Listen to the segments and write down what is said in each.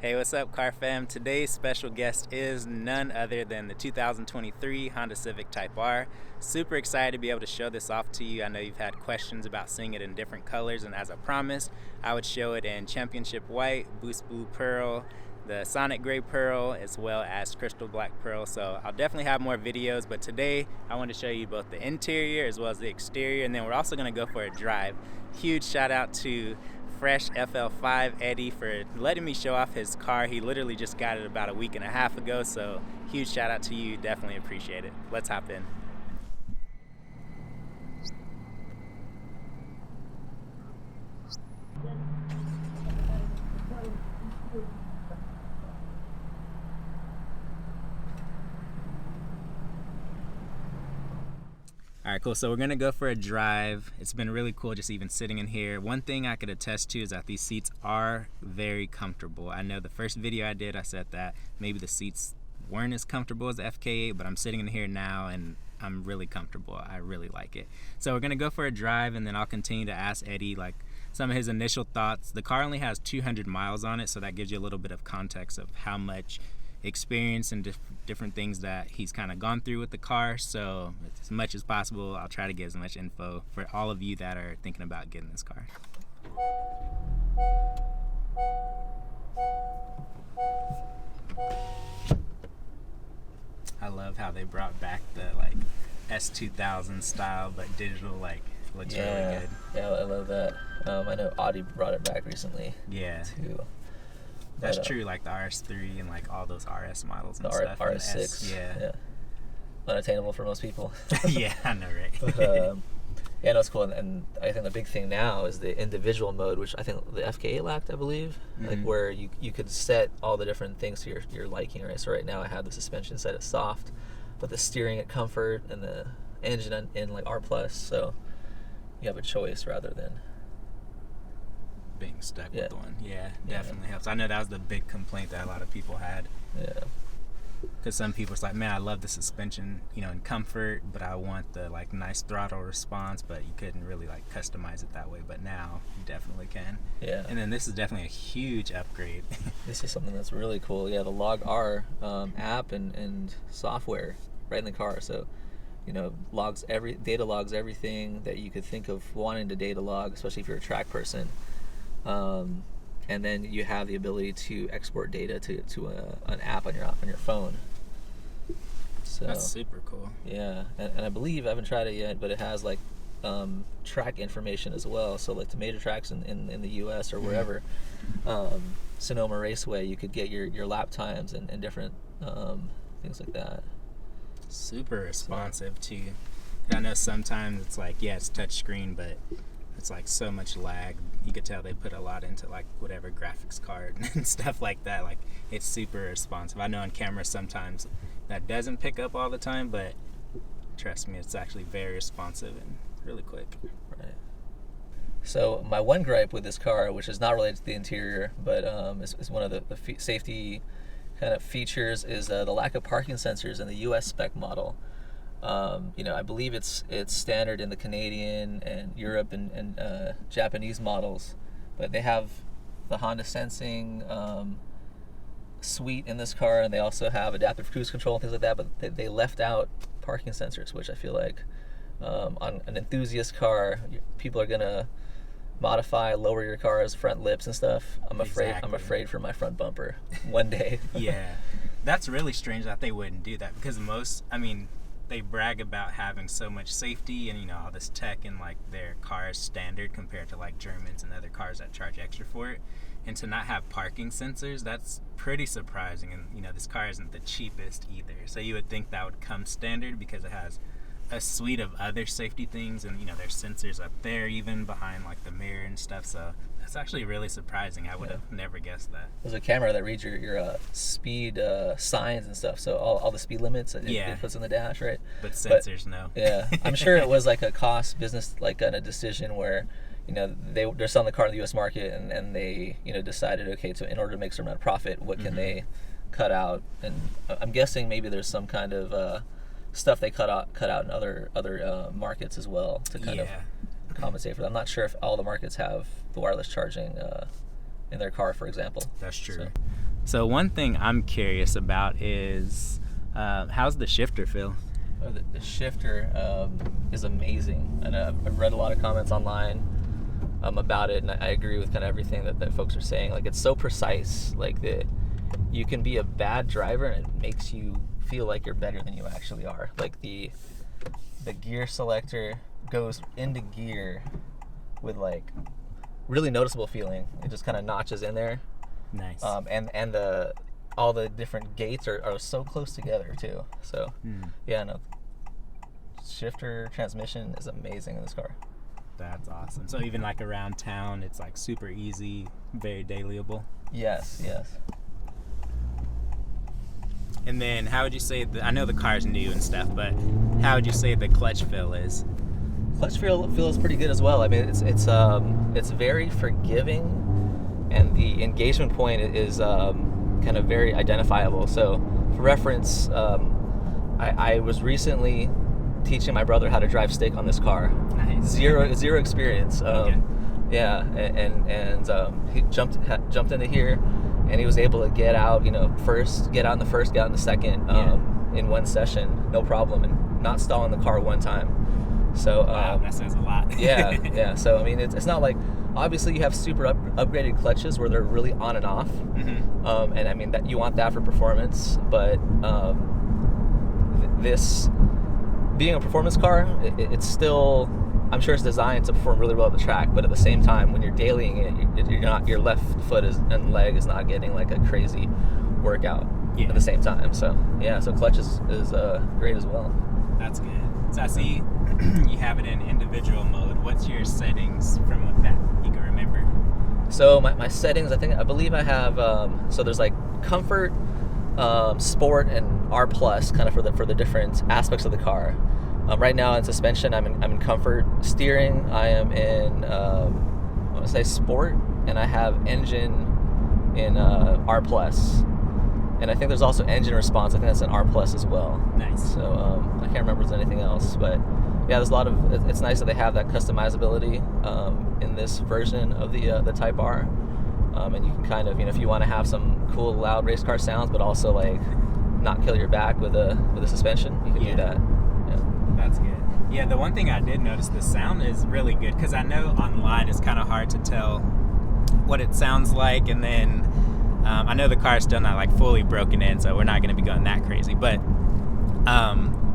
Hey, what's up, car fam? Today's special guest is none other than the 2023 Honda Civic Type R. Super excited to be able to show this off to you. I know you've had questions about seeing it in different colors, and as I promised, I would show it in Championship White, Boost Blue Pearl, the Sonic Gray Pearl, as well as Crystal Black Pearl. So I'll definitely have more videos, but today I want to show you both the interior as well as the exterior, and then we're also going to go for a drive. Huge shout out to Fresh FL5 Eddie for letting me show off his car. He literally just got it about a week and a half ago, so huge shout out to you. Definitely appreciate it. Let's hop in. All right, cool. So we're gonna go for a drive. It's been really cool just even sitting in here. One thing I could attest to is that these seats are very comfortable. I know the first video I did, I said that maybe the seats weren't as comfortable as the FK8, but I'm sitting in here now and I'm really comfortable. I really like it. So we're gonna go for a drive, and then I'll continue to ask Eddie like some of his initial thoughts. The car only has 200 miles on it, so that gives you a little bit of context of how much experience and different things that he's kind of gone through with the car. So as much as possible, I'll try to get as much info for all of you that are thinking about getting this car. I love how they brought back the like S2000 style but digital, like looks really good. Yeah, I love that. I know Audi brought it back recently. Yeah. Too. That's true, like the RS3 and like all those RS models and the stuff. RS6. Yeah. Unattainable for most people. Yeah, I know, right? But, yeah, no, it's cool. And I think the big thing now is the individual mode, which I think the FK8 lacked, I believe. Mm-hmm. Like where you could set all the different things to your liking, right? So right now I have the suspension set at soft, but the steering at comfort, and the engine in like R+. So you have a choice rather than being stuck with one. Yeah, definitely helps. I know that was the big complaint that a lot of people had. Yeah. Because some people it's like, man, I love the suspension, you know, in comfort, but I want the like nice throttle response, but you couldn't really like customize it that way. But now you definitely can. Yeah. And then this is definitely a huge upgrade. This is something that's really cool. Yeah, the Log R app and software right in the car. So, you know, data logs everything that you could think of wanting to data log, especially if you're a track person. And then you have the ability to export data to an app on your phone. So that's super cool. Yeah, and I believe, I haven't tried it yet, but it has like track information as well. So like the major tracks in the US or wherever, Sonoma Raceway, you could get your lap times and different things like that. Super responsive too. I know sometimes it's like, yeah, it's touchscreen, but it's like so much lag. You could tell they put a lot into like whatever graphics card and stuff like that. Like it's super responsive. I know on camera sometimes that doesn't pick up all the time, but trust me, it's actually very responsive and really quick. Right. So my one gripe with this car, which is not related to the interior, but is one of the safety kind of features, is the lack of parking sensors in the US spec model. You know, I believe it's standard in the Canadian and Europe and Japanese models, but they have the Honda Sensing suite in this car, and they also have adaptive cruise control and things like that, but they left out parking sensors, which I feel like on an enthusiast car, people are gonna modify, lower your car's front lips and stuff. I'm afraid for my front bumper one day. Yeah, that's really strange that they wouldn't do that, because they brag about having so much safety and, you know, all this tech in like their cars standard compared to like Germans and other cars that charge extra for it, and to not have parking sensors, that's pretty surprising. And, you know, this car isn't the cheapest either, so you would think that would come standard because it has a suite of other safety things, and, you know, there's sensors up there even behind like the mirror and stuff. So that's actually really surprising. I would have never guessed that. There's a camera that reads your speed signs and stuff, so all the speed limits it puts in the dash, right? But sensors, no. Yeah, I'm sure it was like a cost business, like a decision where, you know, they're selling the car in the U.S. market, and they, you know, decided, okay, so in order to make some amount of profit, what can they cut out? And I'm guessing maybe there's some kind of stuff they cut out in other markets as well to kind of compensate for that. I'm not sure if all the markets have the wireless charging in their car, for example. That's true. So one thing I'm curious about is how's the shifter feel? The shifter is amazing, and I've read a lot of comments online about it, and I agree with kind of everything that folks are saying. Like, it's so precise. Like, you can be a bad driver and it makes you feel like you're better than you actually are. Like, the gear selector goes into gear with like really noticeable feeling. It just kind of notches in there. Nice. And all the different gates are so close together too. So yeah, no, shifter transmission is amazing in this car. That's awesome. So even like around town, it's like super easy, very dailyable. Yes. And then how would you say, I know the car's new and stuff, but how would you say the clutch feel is? Clutch feel feels pretty good as well. I mean, it's very forgiving, and the engagement point is kind of very identifiable. So for reference, I was recently teaching my brother how to drive stick on this car. Nice. Zero experience. Okay. Yeah, and he jumped into here, and he was able to get out in the first, get out in the second, in one session, no problem, and not stalling the car one time. So wow, that says a lot. yeah. So I mean, it's not like, obviously you have super upgraded clutches where they're really on and off, and I mean that you want that for performance, but this being a performance car, it's still, I'm sure it's designed to perform really well at the track, but at the same time, when you're dailying it, you're not, your left foot and leg is not getting like a crazy workout at the same time. So yeah, so clutch is great as well. That's good. So I see you have it in individual mode. What's your settings from what that you can remember? So my settings, I believe I have, so there's like comfort, sport, and R plus, kind of for the different aspects of the car. Right now in suspension, I'm in comfort. Steering, I am in I want to say sport, and I have engine in R plus, and I think there's also engine response. I think that's in R plus as well. Nice. So I can't remember if there's anything else, but yeah, there's a lot of. It's nice that they have that customizability in this version of the Type R, and you can kind of, if you want to have some cool loud race car sounds, but also like not kill your back with a suspension, you can do that. That's good. Yeah, the one thing I did notice, the sound is really good, because I know online it's kind of hard to tell what it sounds like, and then I know the car is still not like fully broken in, so we're not going to be going that crazy, but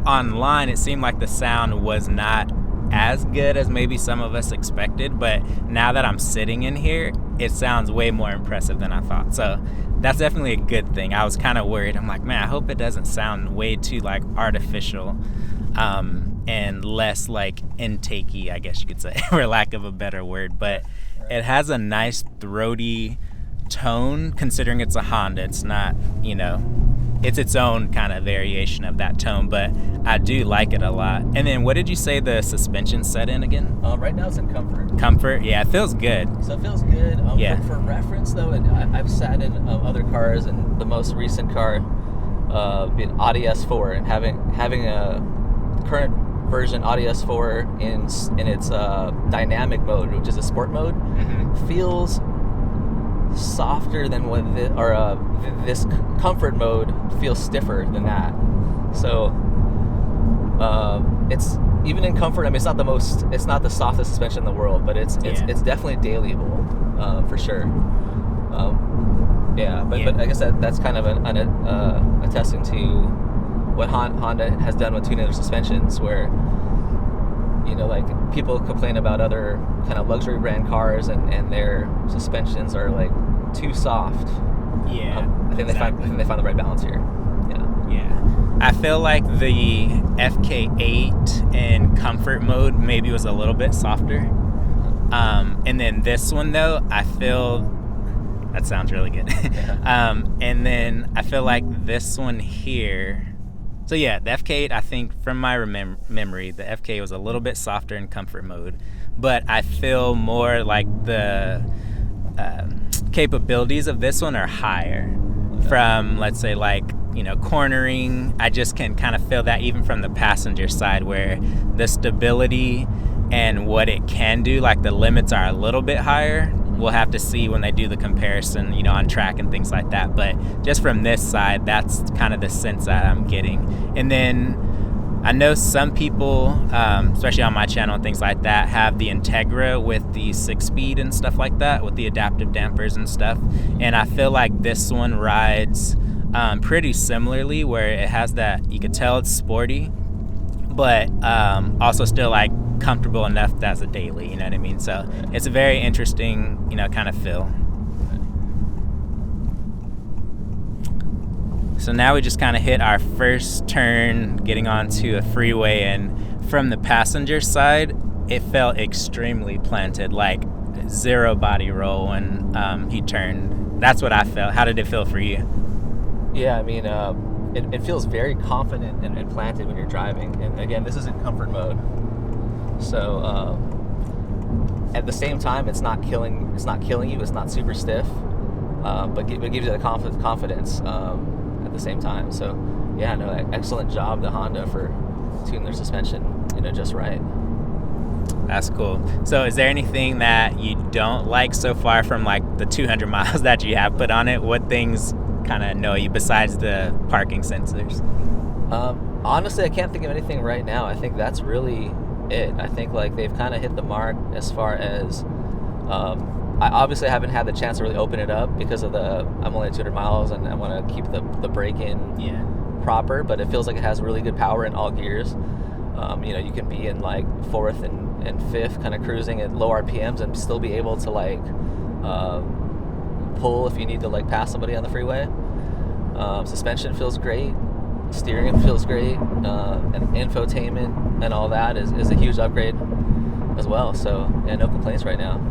online it seemed like the sound was not as good as maybe some of us expected, but now that I'm sitting in here, it sounds way more impressive than I thought. So that's definitely a good thing. I was kind of worried. I'm like, man, I hope it doesn't sound way too like artificial, and less like intakey, I guess you could say, for lack of a better word. But it has a nice throaty tone, considering it's a Honda. It's not, it's its own kind of variation of that tone, but I do like it a lot. And then what did you say the suspension set in again? Right now it's in comfort. Comfort? Yeah, it feels good. So it feels good. For reference though, and I've sat in other cars, and the most recent car being Audi S4, and having a current version Audi S4 in its dynamic mode, which is a sport mode, feels softer than what this comfort mode feels stiffer than that. So it's, even in comfort, I mean, it's not the softest suspension in the world, but it's definitely dailyable, for sure. But I guess that's kind of attesting to what Honda has done with tuning their suspensions, where like people complain about other kind of luxury brand cars and their suspensions are like too soft. I think they find the right balance here. I feel like the FK8 in comfort mode maybe was a little bit softer, and then this one though, I feel that sounds really good. And then I feel like this one here. So yeah, the FK8, I think from my memory, the FK was a little bit softer in comfort mode, but I feel more like the capabilities of this one are higher. From, let's say, like, cornering, I just can kind of feel that even from the passenger side, where the stability and what it can do, like the limits are a little bit higher. we'll have to see when they do the comparison, you know, on track and things like that. But just from this side, that's kind of the sense that I'm getting. And then I know some people, especially on my channel and things like that, have the Integra with the 6-speed and stuff like that, with the adaptive dampers and stuff. And I feel like this one rides pretty similarly, where it has that, you could tell it's sporty, but also still like comfortable enough that's a daily, you know what I mean? So it's a very interesting, you know, kind of feel. So now we just kind of hit our first turn getting onto a freeway, and from the passenger side it felt extremely planted, like zero body roll when he turned. That's what I felt. How did it feel for you? Yeah, I mean, it feels very confident and planted when you're driving. And again, this is in comfort mode. So at the same time, it's not killing you. It's not super stiff, but it gives you the confidence at the same time. So yeah, no, excellent job to Honda for tuning their suspension, you know, just right. That's cool. So is there anything that you don't like so far from like the 200 miles that you have put on it? What things kind of annoy you besides the parking sensors? Honestly, I can't think of anything right now. I think that's really it. I think like they've kind of hit the mark as far as I obviously haven't had the chance to really open it up because of I'm only at 200 miles and I want to keep the brake in proper, but it feels like it has really good power in all gears. You know, you can be in like fourth and fifth kind of cruising at low RPMs and still be able to like pull if you need to like pass somebody on the freeway. Suspension feels great, steering feels great, and infotainment and all that is a huge upgrade as well. So yeah, no complaints right now.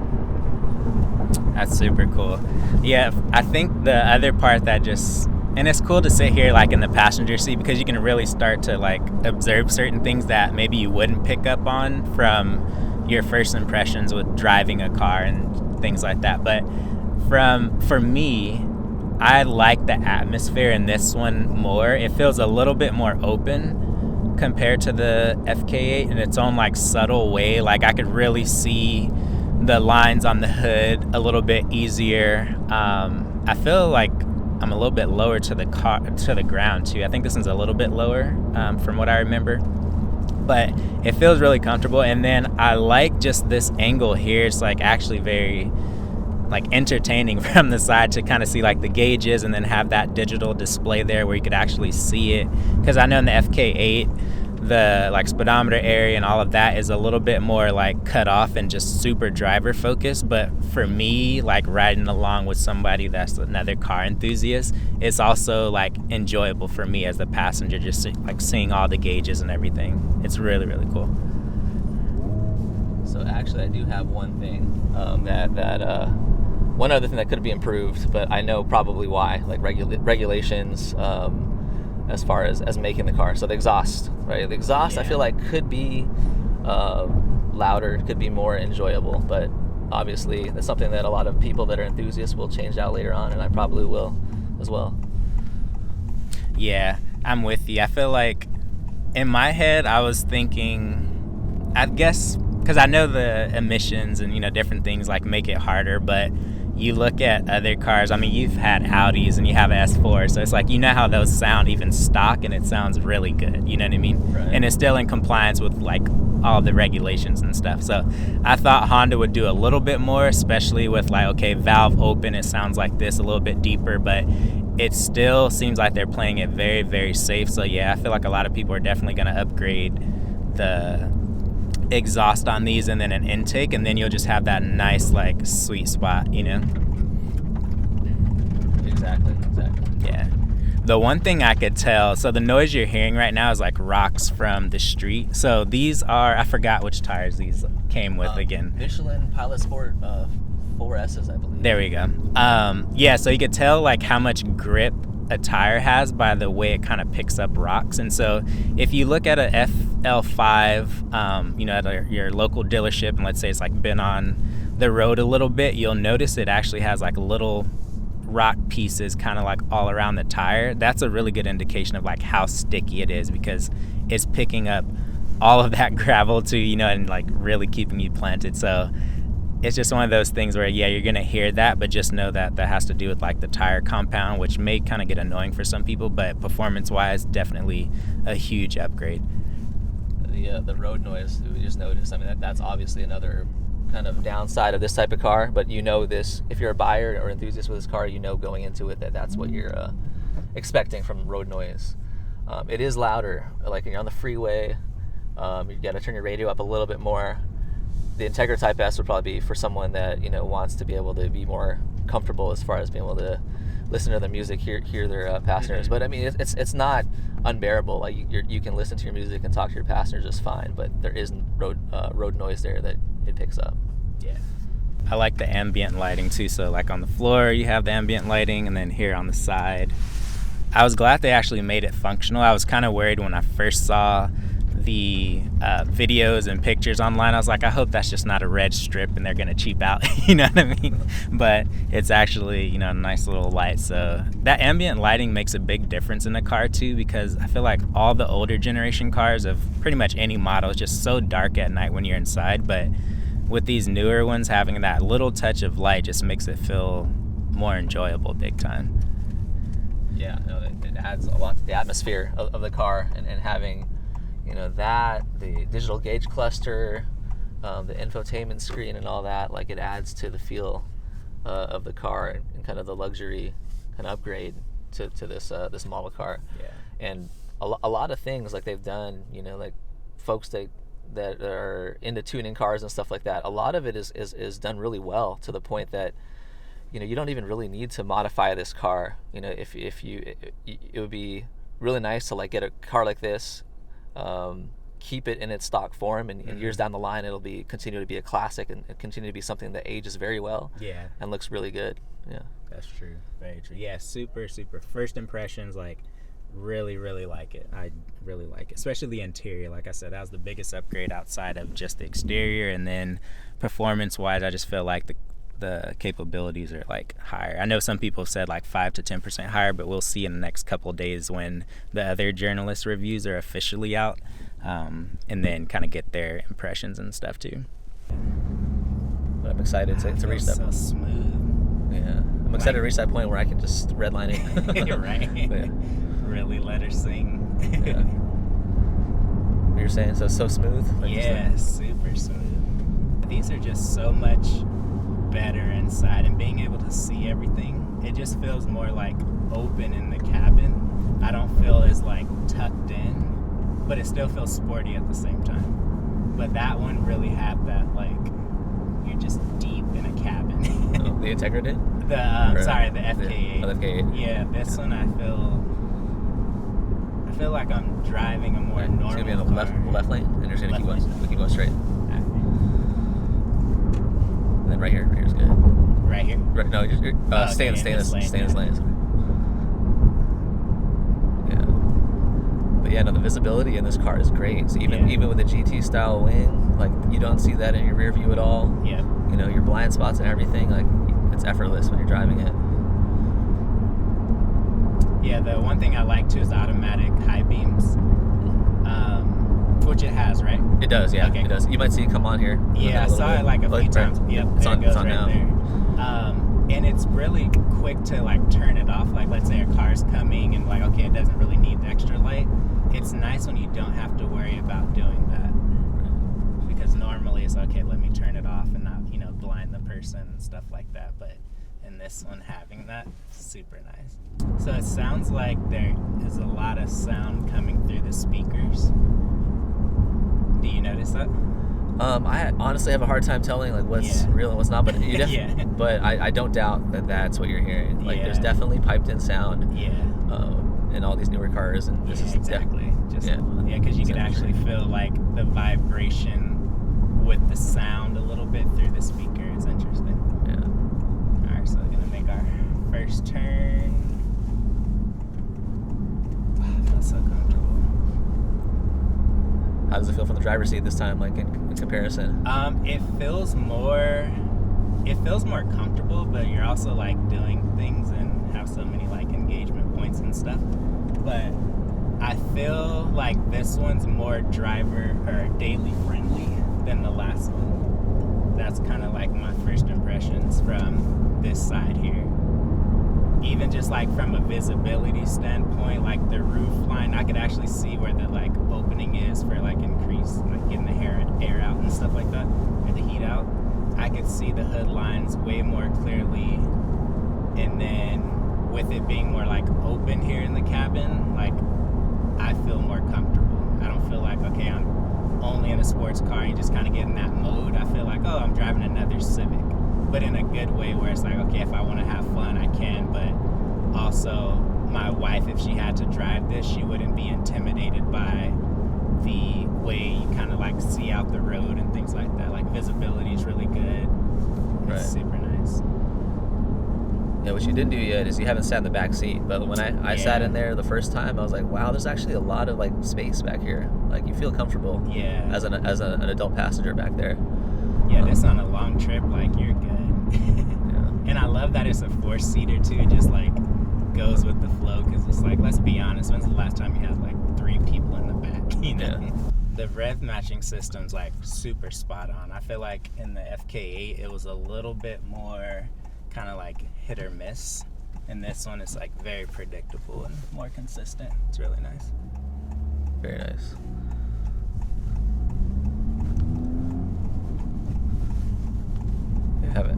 That's super cool. Yeah, I think the other part that just, and it's cool to sit here like in the passenger seat because you can really start to like observe certain things that maybe you wouldn't pick up on from your first impressions with driving a car and things like that. But for me, I like the atmosphere in this one more. It feels a little bit more open compared to the FK8 in its own like subtle way. Like I could really see the lines on the hood a little bit easier. I feel like I'm a little bit lower to the ground too. I think this one's a little bit lower from what I remember, but it feels really comfortable. And then I like just this angle here. It's like actually very like entertaining from the side to kind of see like the gauges and then have that digital display there where you could actually see it. Because I know in the FK8 the like speedometer area and all of that is a little bit more like cut off and just super driver focused, but for me, like riding along with somebody that's another car enthusiast, it's also like enjoyable for me as the passenger, just like seeing all the gauges and everything. It's really, really cool. So actually I do have one thing one other thing that could be improved, but I know probably why, like regulations as far as making the car. So the exhaust, right? The exhaust, I feel like could be louder, could be more enjoyable, but obviously that's something that a lot of people that are enthusiasts will change out later on, and I probably will as well. Yeah, I'm with you. I feel like in my head I was thinking, I guess, because I know the emissions and, you know, different things like make it harder, but you look at other cars, I mean, you've had Audis and you have S4, so it's like, you know how those sound even stock, and it sounds really good, you know what I mean? Right. And it's still in compliance with like all the regulations and stuff. So I thought Honda would do a little bit more, especially with like, okay, valve open, it sounds like this, a little bit deeper, but it still seems like they're playing it very, very safe. So yeah, I feel like a lot of people are definitely going to upgrade the exhaust on these and then an intake, and then you'll just have that nice like sweet spot, you know? Exactly. Yeah. The one thing I could tell, so the noise you're hearing right now is like rocks from the street. So these are, I forgot which tires these came with again. Michelin Pilot Sport 4S's, I believe. There we go. Yeah, so you could tell like how much grip a tire has by the way it kind of picks up rocks. And so if you look at a FL5, you know, at your local dealership, and let's say it's like been on the road a little bit, you'll notice it actually has like little rock pieces kind of like all around the tire. That's a really good indication of like how sticky it is, because it's picking up all of that gravel too, you know, and like really keeping you planted. So it's just one of those things where, yeah, you're going to hear that, but just know that that has to do with like the tire compound, which may kind of get annoying for some people, but performance-wise, definitely a huge upgrade. The road noise we just noticed, I mean, that's obviously another kind of downside of this type of car, but you know this, if you're a buyer or enthusiast with this car, you know going into it that that's what you're expecting from road noise. It is louder, like when you're on the freeway, you got to turn your radio up a little bit more. The Integra Type S would probably be for someone that, you know, wants to be able to be more comfortable as far as being able to listen to their music, hear their passengers. But I mean, it's not unbearable. Like you can listen to your music and talk to your passengers just fine, but there isn't road noise there that it picks up. Yeah. I like the ambient lighting too. So like on the floor, you have the ambient lighting, and then here on the side, I was glad they actually made it functional. I was kind of worried when I first saw the videos and pictures online. I was like, I hope that's just not a red strip and they're gonna cheap out. You know what I mean? But it's actually, you know, a nice little light. So that ambient lighting makes a big difference in the car too, because I feel like all the older generation cars of pretty much any model is just so dark at night when you're inside. But with these newer ones, having that little touch of light just makes it feel more enjoyable big time. Yeah, no, it adds a lot to the atmosphere of the car, and having, you know, that, the digital gauge cluster, the infotainment screen and all that, like it adds to the feel of the car and kind of the luxury kind of upgrade to this model car. Yeah. And a lot of things like they've done, you know, like folks that are into tuning cars and stuff like that, a lot of it is done really well, to the point that, you know, you don't even really need to modify this car. You know, if you, it would be really nice to like get a car like this, keep it in its stock form, and years down the line it'll continue to be a classic and continue to be something that ages very well. Yeah. And looks really good. Yeah. That's true. Very true. Yeah, super first impressions, like really like it. I really like it, especially the interior. Like I said, that was the biggest upgrade outside of just the exterior, and then performance wise, I just feel like the capabilities are like higher. I know some people said like 5 to 10% higher, but we'll see in the next couple of days when the other journalist reviews are officially out, and then kind of get their impressions and stuff too. But I'm excited to reach that. So smooth. Yeah, I'm excited to reach that point where I can just redline it. Right. Yeah. Really let her sing. Yeah. You're saying so smooth? Like yeah, super smooth. These are just so much better inside, and being able to see everything, it just feels more like open in the cabin. I don't feel as like tucked in, but it still feels sporty at the same time. But that one really had that, like, you're just deep in a cabin. Oh, the Integra did? The FK8. The FK8. Yeah, this one I feel like I'm driving a more normal It's gonna be on car. the left lane, and you're just gonna keep going straight. And then right here's good. Right here? Right, no, stay in this lane. Yeah. But yeah, no, the visibility in this car is great. So even with the GT style wing, like you don't see that in your rear view at all. Yeah. You know, your blind spots and everything, like it's effortless when you're driving it. Yeah, the one thing I like too is the automatic high beams, which it has, right? It does, yeah. Okay, it does. You might see it come on here. Yeah, I saw it like a few times. Yep, it's on right now. There. And it's really quick to like turn it off. Like, let's say a car's coming and like, okay, it doesn't really need the extra light. It's nice when you don't have to worry about doing that, because normally it's okay, let me turn it off and not, you know, blind the person and stuff like that. But in this one, having that, super nice. So it sounds like there is a lot of sound coming through the speakers. Do you notice that? I honestly have a hard time telling like what's real and what's not, but but I don't doubt that that's what you're hearing. Like there's definitely piped in sound. Yeah. In all these newer cars, and this is exactly. Because you can actually feel like the vibration with the sound a little bit through the speaker. It's interesting. Yeah. All right, so we're gonna make our first turn. Wow, feels so comfortable. How does it feel from the driver's seat this time, like in comparison? It feels more comfortable, but you're also like doing things and have so many like engagement points and stuff. But I feel like this one's more driver or daily friendly than the last one. that's kind of like my first impressions from this side here. Even just like from a visibility standpoint, like the roof line, I could actually see where the like opening is for like increase, like getting the air out and stuff like that, or the heat out. I could see the hood lines way more clearly, and then with it being more like open here in the cabin, like I feel more comfortable. I don't feel like, okay, I'm only in a sports car. You just kind of get in that mode. I feel like, oh, I'm driving another Civic, but in a good way where it's like, okay, if I want to have fun, I can, but also my wife, if she had to drive this, she wouldn't be intimidated by the way you kind of like see out the road and things like that. Like visibility is really good. Right. It's super nice. Yeah, what you didn't do yet is you haven't sat in the back seat, but when I sat in there the first time, I was like, wow, there's actually a lot of like space back here. Like you feel comfortable. Yeah. As an adult passenger back there. Yeah, this on a long trip, like you're good. Yeah. And I love that it's a 4-seater too. It just like goes with the flow, because it's like, let's be honest, when's the last time you had like 3 people in the back? You know. Yeah. The rev matching system's like super spot on. I feel like in the FK8 it was a little bit more kind of like hit or miss, and this one is like very predictable and more consistent. It's really nice. Very nice.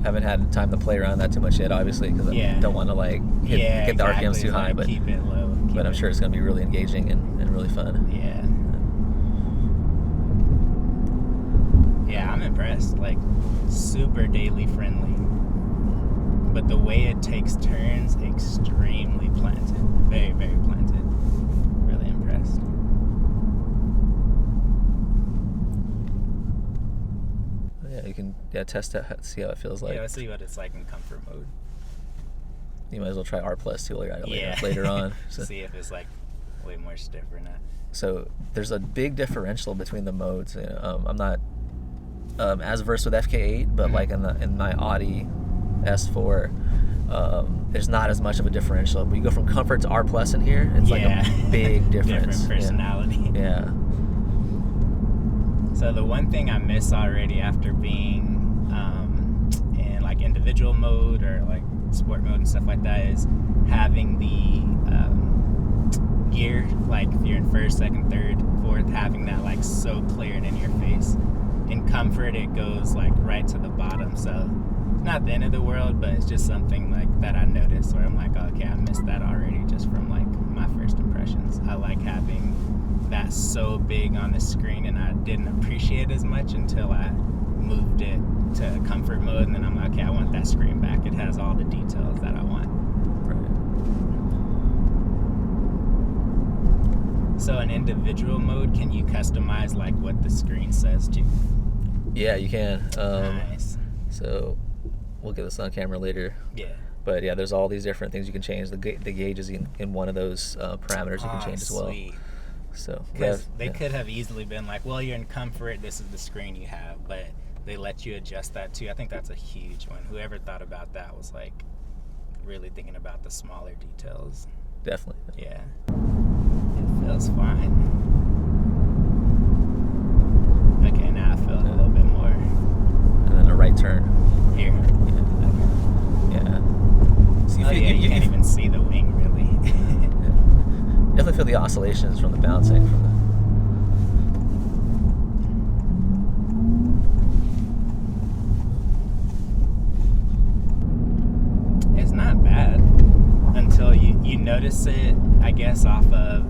Haven't had time to play around that too much yet, obviously, because I don't want to like get the RPMs too high, but keep it low. But I'm sure it's going to be really engaging and really fun. Yeah. Yeah, I'm impressed. Like, super daily friendly. But the way it takes turns, extremely planted. Very, very planted. Really impressed. Yeah, you can test it, see how it feels like. Yeah, let's see what it's like in comfort mode. You might as well try R Plus too later on. So. See if it's like way more stiff or not. So there's a big differential between the modes. I'm not as versed with FK8, but like in my Audi S4, there's not as much of a differential. But you go from comfort to R Plus in here, it's like a big difference. Different personality. Yeah. So the one thing I miss already after being in like individual mode or like sport mode and stuff like that is having the gear, like if you're in first, second, third, fourth, having that like so clear and in your face. In comfort, it goes like right to the bottom, so it's not the end of the world, but it's just something like that I noticed where I'm like, oh, okay, I missed that already just from like my first impressions. I like having that so big on the screen, and I didn't appreciate it as much until I moved it to comfort mode, and then I'm like, okay, I want that screen back. It has all the details that I want. Right. So in individual mode, can you customize like what the screen says too? Yeah, you can. Nice. So we'll get this on camera later. Yeah. But yeah, there's all these different things you can change. The gauge is in one of those parameters you can change as well. Sweet. So because they could have easily been like, well, you're in comfort, this is the screen you have, but they let you adjust that too. I think that's a huge one. Whoever thought about that was like really thinking about the smaller details. Definitely. Yeah. It feels fine. Okay, now I feel it a little bit more. And then a right turn. Here. Yeah. Okay. Yeah. So you can't even see the wing really. Yeah. Definitely feel the oscillations from the bouncing from the. It's not bad until you notice it, I guess, off of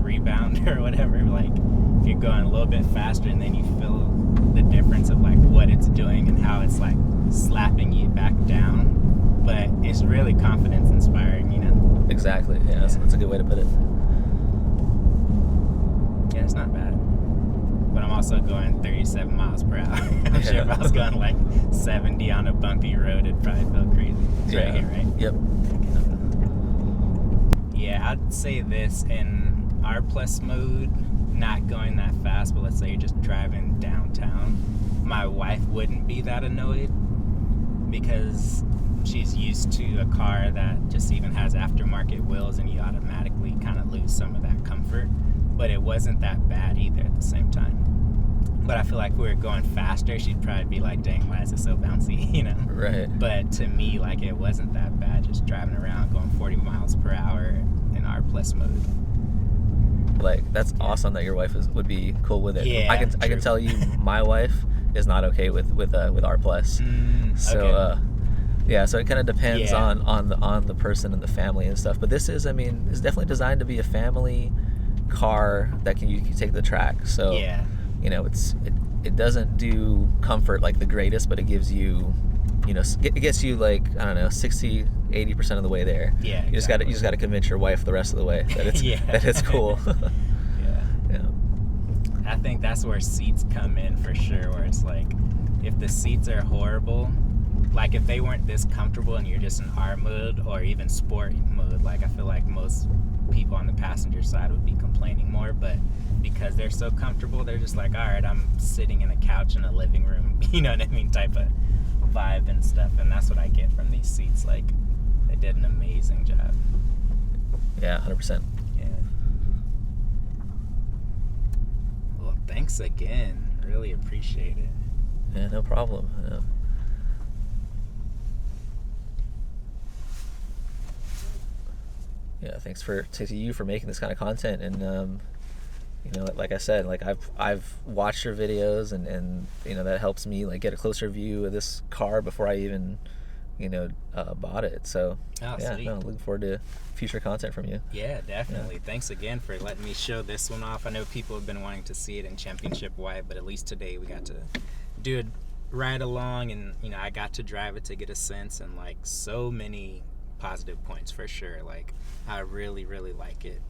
rebound or whatever. Like if you're going a little bit faster, and then you feel the difference of like what it's doing and how it's like slapping you back down. But it's really confidence inspiring, you know. Exactly. Yeah, that's a good way to put it. Yeah, it's not bad. But I'm also going 37 miles per hour. I'm sure if I was going like 70 on a bumpy road, it'd probably feel crazy. It's right here, right? Yep. Yeah, I'd say this in R Plus mode, not going that fast, but let's say you're just driving downtown. My wife wouldn't be that annoyed because she's used to a car that just even has aftermarket wheels, and you automatically kind of lose some of that comfort. But it wasn't that bad either at the same time. But I feel like if we were going faster, she'd probably be like, dang, why is it so bouncy, you know? Right. But to me, like, it wasn't that bad, just driving around going 40 miles per hour in R plus mode. Like, that's awesome that your wife would be cool with it. Yeah, I can tell you, my wife is not okay with R plus. So okay. yeah, so it kind of depends Yeah. on the person and the family and stuff. But this is, I mean, it's definitely designed to be a family car that you can take to the track. So Yeah. you know, it doesn't do comfort like the greatest, but it gives you, you know, it gets you like, I don't know, 60-80% of the way there. Yeah, You just got to convince your wife the rest of the way that it's that it's cool. Yeah. I think that's where seats come in for sure, where it's like, if the seats are horrible, like if they weren't this comfortable and you're just in R mode or even sport mode, like I feel like most people on the passenger side would be complaining more, but because they're so comfortable, they're just like, all right, I'm sitting in a couch in a living room, you know what I mean, type of vibe and stuff. And that's what I get from these seats. Like, they did an amazing job. Yeah, 100%. Yeah. Well, thanks again. Really appreciate it. Yeah, no problem. Yeah, thanks to you for making this kind of content. And you know, like I said, like I've watched your videos, and you know, that helps me like get a closer view of this car before I even, you know, bought it. So yeah, Sweet. no, looking forward to future content from you. Yeah, definitely. Thanks again for letting me show this one off. I know people have been wanting to see it in championship white, but at least today we got to do it ride along, and you know, I got to drive it to get a sense, and like so many positive points for sure. Like, I really like it.